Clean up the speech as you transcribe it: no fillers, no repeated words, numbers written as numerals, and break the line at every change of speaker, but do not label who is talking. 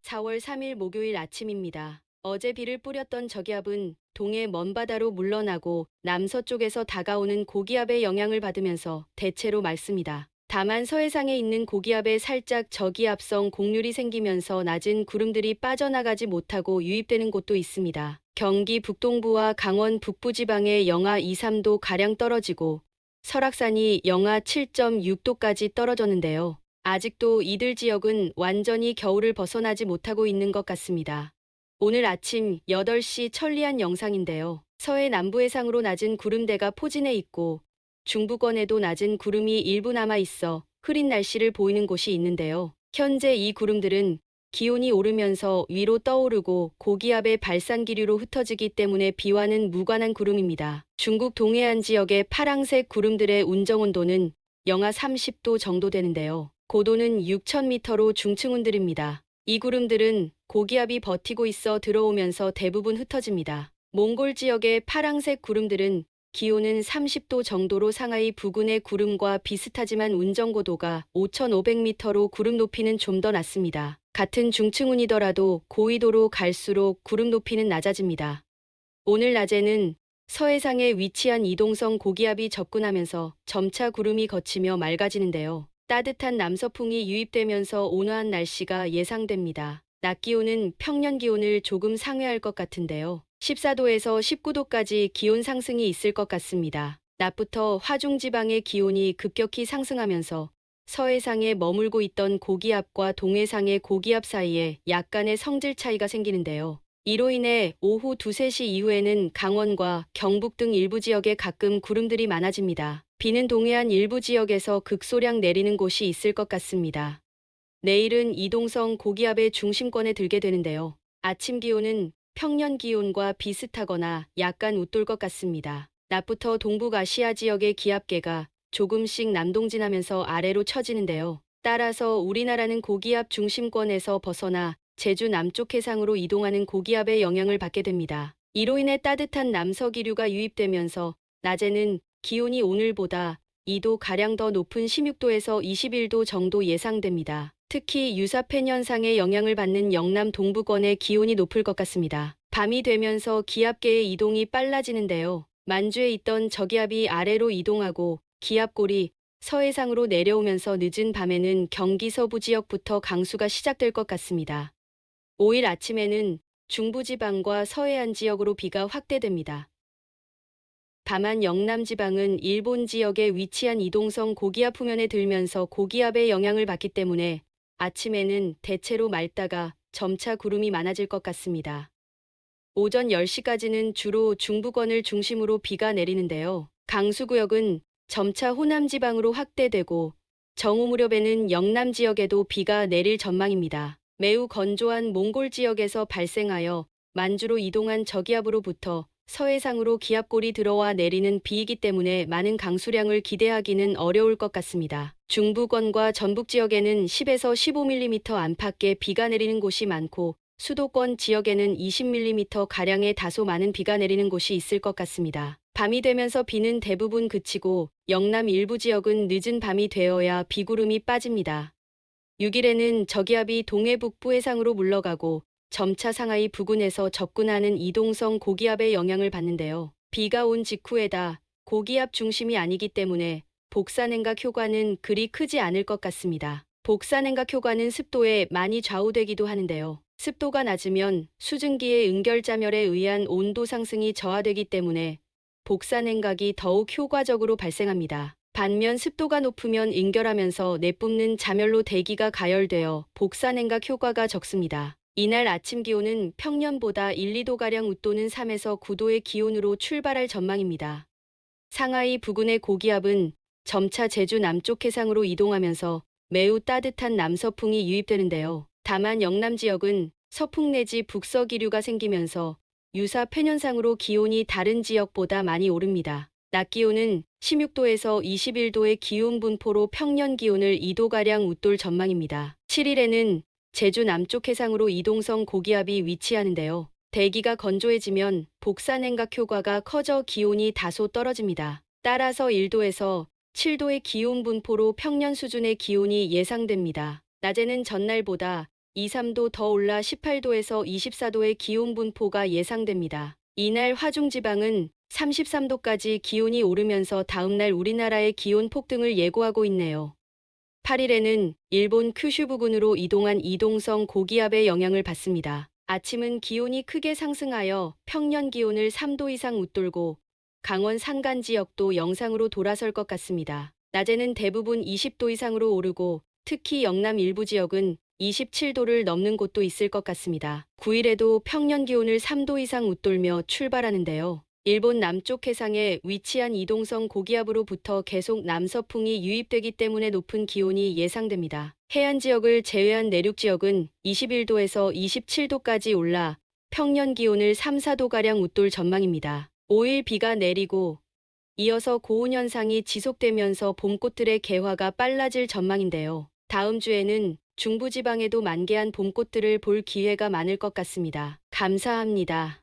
4월 3일 목요일 아침입니다. 어제 비를 뿌렸던 저기압은 동해 먼바다로 물러나고 남서쪽에서 다가오는 고기압의 영향을 받으면서 대체로 맑습니다. 다만 서해상에 있는 고기압에 살짝 저기압성 곡률이 생기면서 낮은 구름들이 빠져나가지 못하고 유입되는 곳도 있습니다. 경기 북동부와 강원 북부 지방에 영하 2, 3도 가량 떨어지고 설악산이 영하 7.6도까지 떨어졌는데요. 아직도 이들 지역은 완전히 겨울을 벗어나지 못하고 있는 것 같습니다. 오늘 아침 8시 천리안 영상인데요. 서해 남부 해상으로 낮은 구름대가 포진해 있고 중부권에도 낮은 구름이 일부 남아 있어 흐린 날씨를 보이는 곳이 있는데요. 현재 이 구름들은 기온이 오르면서 위로 떠오르고 고기압의 발산 기류로 흩어지기 때문에 비와는 무관한 구름입니다. 중국 동해안 지역의 파랑색 구름들의 운정 온도는 영하 30도 정도 되는데요. 고도는 6,000m로 중층운들입니다. 이 구름들은 고기압이 버티고 있어 들어오면서 대부분 흩어집니다. 몽골 지역의 파랑색 구름들은 기온은 30도 정도로 상하이 부근의 구름과 비슷하지만 운정고도가 5,500m로 구름 높이는 좀 더 낮습니다. 같은 중층운이더라도 고위도로 갈수록 구름 높이는 낮아집니다. 오늘 낮에는 서해상에 위치한 이동성 고기압이 접근하면서 점차 구름이 걷히며 맑아지는데요. 따뜻한 남서풍이 유입되면서 온화한 날씨가 예상됩니다. 낮 기온은 평년 기온을 조금 상회할 것 같은데요. 14도에서 19도까지 기온 상승이 있을 것 같습니다. 낮부터 화중지방의 기온이 급격히 상승하면서 서해상에 머물고 있던 고기압과 동해상의 고기압 사이에 약간의 성질 차이가 생기는데요. 이로 인해 오후 2, 3시 이후에는 강원과 경북 등 일부 지역에 가끔 구름들이 많아집니다. 비는 동해안 일부 지역에서 극소량 내리는 곳이 있을 것 같습니다. 내일은 이동성 고기압의 중심권에 들게 되는데요. 아침 기온은 평년 기온과 비슷하거나 약간 웃돌 것 같습니다. 낮부터 동북아시아 지역의 기압계가 조금씩 남동진하면서 아래로 처지는데요. 따라서 우리나라는 고기압 중심권에서 벗어나 제주 남쪽 해상으로 이동하는 고기압의 영향을 받게 됩니다. 이로 인해 따뜻한 남서기류가 유입되면서 낮에는 기온이 오늘보다 2도가량 더 높은 16도에서 21도 정도 예상됩니다. 특히 유사팬 현상의 영향을 받는 영남 동부권의 기온이 높을 것 같습니다. 밤이 되면서 기압계의 이동이 빨라지는데요. 만주에 있던 저기압이 아래로 이동하고 기압골이 서해상으로 내려오면서 늦은 밤에는 경기 서부 지역부터 강수가 시작될 것 같습니다. 5일 아침에는 중부지방과 서해안 지역으로 비가 확대됩니다. 다만 영남지방은 일본 지역에 위치한 이동성 고기압 후면에 들면서 고기압의 영향을 받기 때문에 아침에는 대체로 맑다가 점차 구름이 많아질 것 같습니다. 오전 10시까지는 주로 중부권을 중심으로 비가 내리는데요. 강수구역은 점차 호남지방으로 확대되고 정오 무렵에는 영남 지역에도 비가 내릴 전망입니다. 매우 건조한 몽골 지역에서 발생하여 만주로 이동한 저기압으로부터 서해상으로 기압골이 들어와 내리는 비이기 때문에 많은 강수량을 기대하기는 어려울 것 같습니다. 중부권과 전북 지역에는 10에서 15mm 안팎의 비가 내리는 곳이 많고 수도권 지역에는 20mm가량의 다소 많은 비가 내리는 곳이 있을 것 같습니다. 밤이 되면서 비는 대부분 그치고 영남 일부 지역은 늦은 밤이 되어야 비구름이 빠집니다. 6일에는 저기압이 동해 북부 해상으로 물러가고 점차 상하이 부근에서 접근하는 이동성 고기압의 영향을 받는데요. 비가 온 직후에다 고기압 중심이 아니기 때문에 복사냉각 효과는 그리 크지 않을 것 같습니다. 복사냉각 효과는 습도에 많이 좌우되기도 하는데요. 습도가 낮으면 수증기의 응결자멸에 의한 온도 상승이 저하되기 때문에 복사냉각이 더욱 효과적으로 발생합니다. 반면 습도가 높으면 응결하면서 내뿜는 자멸로 대기가 가열되어 복사냉각 효과가 적습니다. 이날 아침 기온은 평년보다 1, 2도가량 웃도는 3에서 9도의 기온으로 출발할 전망입니다. 상하이 부근의 고기압은 점차 제주 남쪽 해상으로 이동하면서 매우 따뜻한 남서풍이 유입되는데요. 다만 영남 지역은 서풍 내지 북서기류가 생기면서 유사 팬현상으로 기온이 다른 지역보다 많이 오릅니다. 낮 기온은 16도에서 21도의 기온 분포로 평년 기온을 2도가량 웃돌 전망입니다. 7일에는 제주 남쪽 해상으로 이동성 고기압이 위치하는데요. 대기가 건조해지면 복사냉각 효과가 커져 기온이 다소 떨어집니다. 따라서 1도에서 7도의 기온 분포로 평년 수준의 기온이 예상됩니다. 낮에는 전날보다 2, 3도 더 올라 18도에서 24도의 기온 분포가 예상됩니다. 이날 화중지방은 33도까지 기온이 오르면서 다음날 우리나라의 기온 폭등을 예고하고 있네요. 8일에는 일본 큐슈 부근으로 이동한 이동성 고기압의 영향을 받습니다. 아침은 기온이 크게 상승하여 평년 기온을 3도 이상 웃돌고 강원 산간 지역도 영상으로 돌아설 것 같습니다. 낮에는 대부분 20도 이상으로 오르고 특히 영남 일부 지역은 27도를 넘는 곳도 있을 것 같습니다. 9일에도 평년 기온을 3도 이상 웃돌며 출발하는데요. 일본 남쪽 해상에 위치한 이동성 고기압으로부터 계속 남서풍이 유입되기 때문에 높은 기온이 예상됩니다. 해안 지역을 제외한 내륙 지역은 21도에서 27도까지 올라 평년 기온을 3, 4도가량 웃돌 전망입니다. 5일 비가 내리고 이어서 고온 현상이 지속되면서 봄꽃들의 개화가 빨라질 전망인데요. 다음 주에는 중부지방에도 만개한 봄꽃들을 볼 기회가 많을 것 같습니다. 감사합니다.